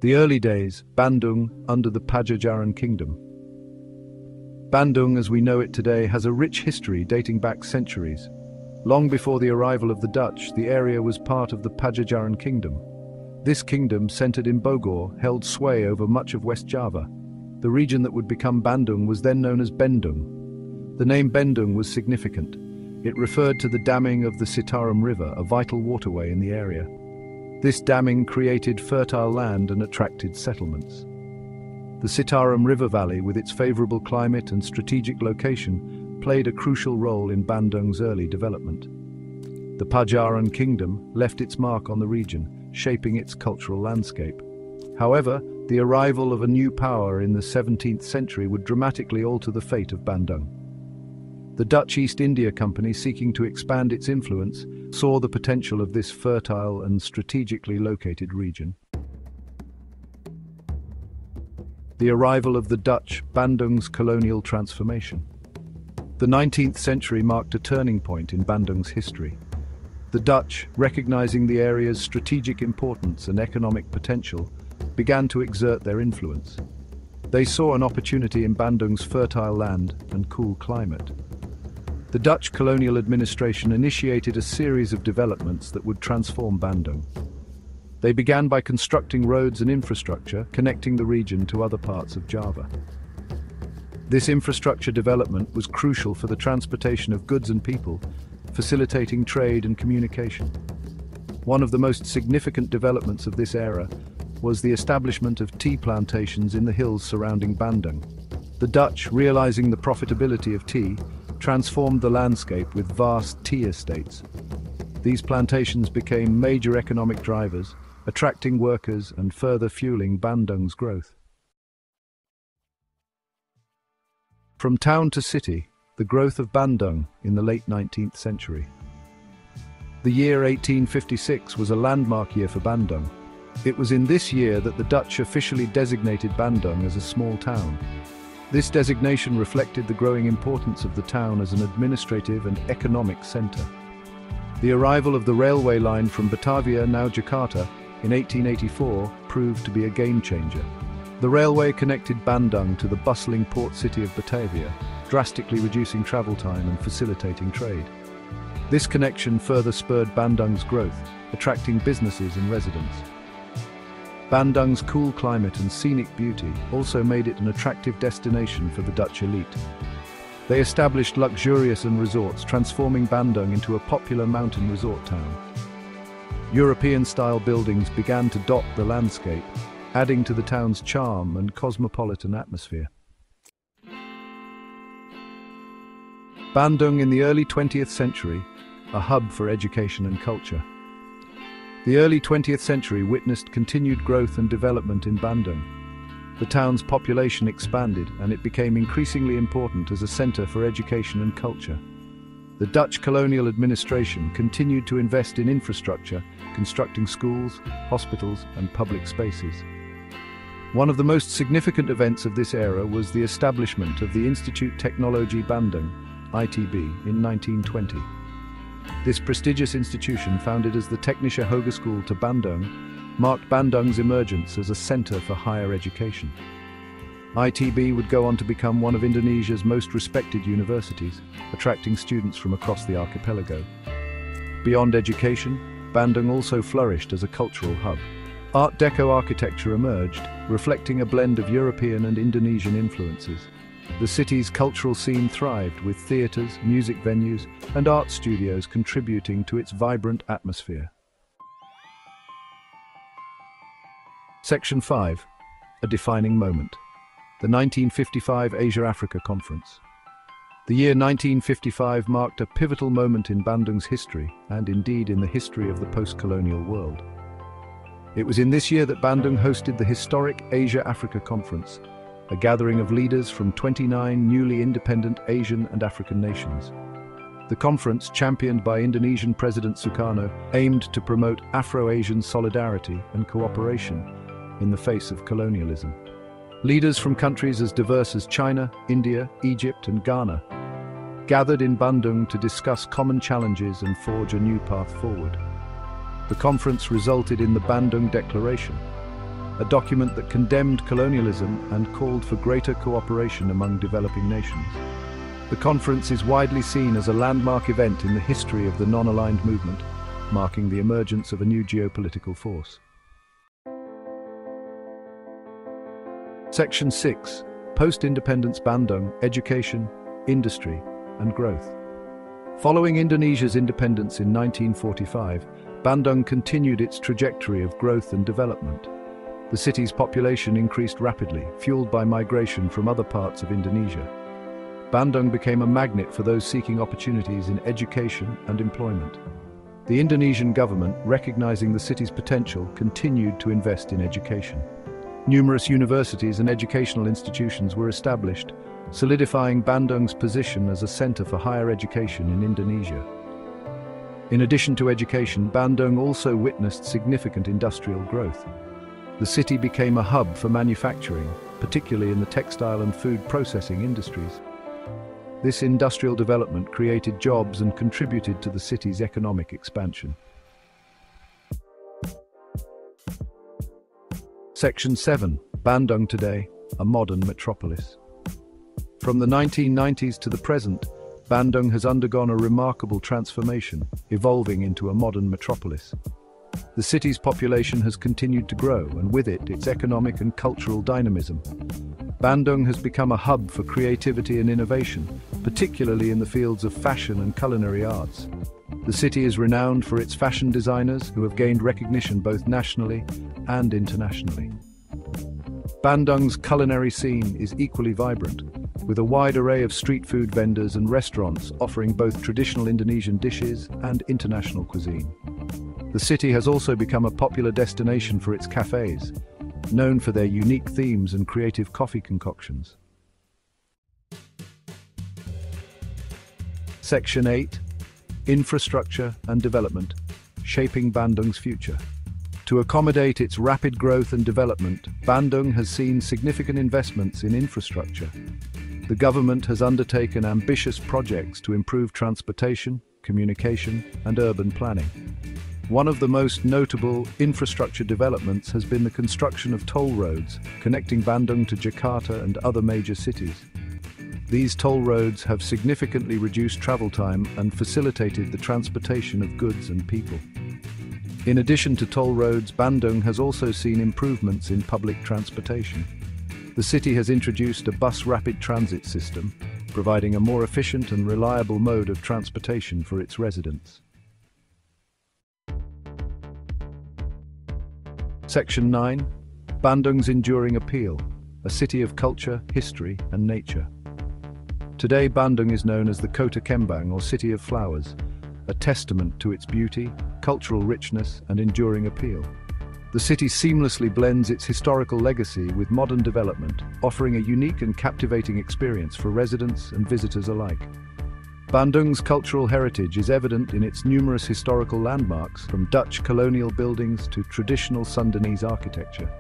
The early days, Bandung under the Pajajaran kingdom. Bandung, as we know it today, has a rich history dating back centuries. Long before the arrival of the Dutch, the area was part of the Pajajaran kingdom. This kingdom, centered in Bogor, held sway over much of West Java. The region that would become Bandung was then known as Bandung. The name Bandung was significant. It referred to the damming of the Citarum River, a vital waterway in the area. This damming created fertile land and attracted settlements. The Citarum River Valley, with its favorable climate and strategic location, played a crucial role in Bandung's early development. The Pajajaran kingdom left its mark on the region, shaping its cultural landscape. However, the arrival of a new power in the 17th century would dramatically alter the fate of Bandung. The Dutch East India Company, seeking to expand its influence, saw the potential of this fertile and strategically located region. The arrival of the Dutch, Bandung's colonial transformation. The 19th century marked a turning point in Bandung's history. The Dutch, recognizing the area's strategic importance and economic potential, began to exert their influence. They saw an opportunity in Bandung's fertile land and cool climate. The Dutch colonial administration initiated a series of developments that would transform Bandung. They began by constructing roads and infrastructure connecting the region to other parts of Java. This infrastructure development was crucial for the transportation of goods and people, facilitating trade and communication. One of the most significant developments of this era was the establishment of tea plantations in the hills surrounding Bandung. The Dutch, realizing the profitability of tea, transformed the landscape with vast tea estates. These plantations became major economic drivers, attracting workers and further fueling Bandung's growth. From town to city, the growth of Bandung in the late 19th century. The year 1856 was a landmark year for Bandung. It was in this year that the Dutch officially designated Bandung as a small town. This designation reflected the growing importance of the town as an administrative and economic center. The arrival of the railway line from Batavia, now Jakarta, in 1884 proved to be a game-changer. The railway connected Bandung to the bustling port city of Batavia, drastically reducing travel time and facilitating trade. This connection further spurred Bandung's growth, attracting businesses and residents. Bandung's cool climate and scenic beauty also made it an attractive destination for the Dutch elite. They established luxurious resorts, transforming Bandung into a popular mountain resort town. European-style buildings began to dot the landscape, adding to the town's charm and cosmopolitan atmosphere. Bandung in the early 20th century, a hub for education and culture. The early 20th century witnessed continued growth and development in Bandung. The town's population expanded and it became increasingly important as a center for education and culture. The Dutch colonial administration continued to invest in infrastructure, constructing schools, hospitals, and public spaces. One of the most significant events of this era was the establishment of the Instituut Technologie Bandung, ITB, in 1920. This prestigious institution, founded as the Technische Hogeschool te Bandung, marked Bandung's emergence as a center for higher education. ITB would go on to become one of Indonesia's most respected universities, attracting students from across the archipelago. Beyond education, Bandung also flourished as a cultural hub. Art Deco architecture emerged, reflecting a blend of European and Indonesian influences. The city's cultural scene thrived, with theaters, music venues, and art studios contributing to its vibrant atmosphere. Section 5. A defining moment. The 1955 Asia-Africa Conference. The year 1955 marked a pivotal moment in Bandung's history, and indeed in the history of the post-colonial world. It was in this year that Bandung hosted the historic Asia-Africa Conference, a gathering of leaders from 29 newly independent Asian and African nations. The conference, championed by Indonesian President Sukarno, aimed to promote Afro-Asian solidarity and cooperation in the face of colonialism. Leaders from countries as diverse as China, India, Egypt, and Ghana gathered in Bandung to discuss common challenges and forge a new path forward. The conference resulted in the Bandung Declaration, a document that condemned colonialism and called for greater cooperation among developing nations. The conference is widely seen as a landmark event in the history of the non-aligned movement, marking the emergence of a new geopolitical force. Section 6. Post-independence Bandung, Education, Industry and Growth. Following Indonesia's independence in 1945, Bandung continued its trajectory of growth and development. The city's population increased rapidly, fueled by migration from other parts of Indonesia. Bandung became a magnet for those seeking opportunities in education and employment. The Indonesian government, recognizing the city's potential, continued to invest in education. Numerous universities and educational institutions were established, solidifying Bandung's position as a center for higher education in Indonesia. In addition to education, Bandung also witnessed significant industrial growth. The city became a hub for manufacturing, particularly in the textile and food processing industries. This industrial development created jobs and contributed to the city's economic expansion. Section 7. Bandung today, a modern metropolis. From the 1990s to the present, Bandung has undergone a remarkable transformation, evolving into a modern metropolis. The city's population has continued to grow, and with it, its economic and cultural dynamism. Bandung has become a hub for creativity and innovation, particularly in the fields of fashion and culinary arts. The city is renowned for its fashion designers, who have gained recognition both nationally and internationally. Bandung's culinary scene is equally vibrant, with a wide array of street food vendors and restaurants offering both traditional Indonesian dishes and international cuisine. The city has also become a popular destination for its cafes, known for their unique themes and creative coffee concoctions. Section 8. Infrastructure and Development, Shaping Bandung's Future. To accommodate its rapid growth and development, Bandung has seen significant investments in infrastructure. The government has undertaken ambitious projects to improve transportation, communication, and urban planning. One of the most notable infrastructure developments has been the construction of toll roads connecting Bandung to Jakarta and other major cities. These toll roads have significantly reduced travel time and facilitated the transportation of goods and people. In addition to toll roads, Bandung has also seen improvements in public transportation. The city has introduced a bus rapid transit system, providing a more efficient and reliable mode of transportation for its residents. Section 9. Bandung's Enduring Appeal, a city of culture, history and nature. Today, Bandung is known as the Kota Kembang, or City of Flowers, a testament to its beauty, cultural richness and enduring appeal. The city seamlessly blends its historical legacy with modern development, offering a unique and captivating experience for residents and visitors alike. Bandung's cultural heritage is evident in its numerous historical landmarks, from Dutch colonial buildings to traditional Sundanese architecture.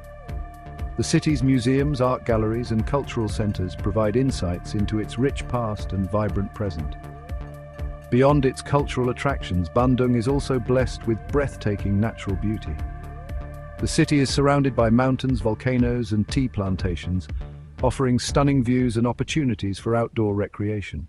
The city's museums, art galleries and cultural centers provide insights into its rich past and vibrant present. Beyond its cultural attractions, Bandung is also blessed with breathtaking natural beauty. The city is surrounded by mountains, volcanoes and tea plantations, offering stunning views and opportunities for outdoor recreation.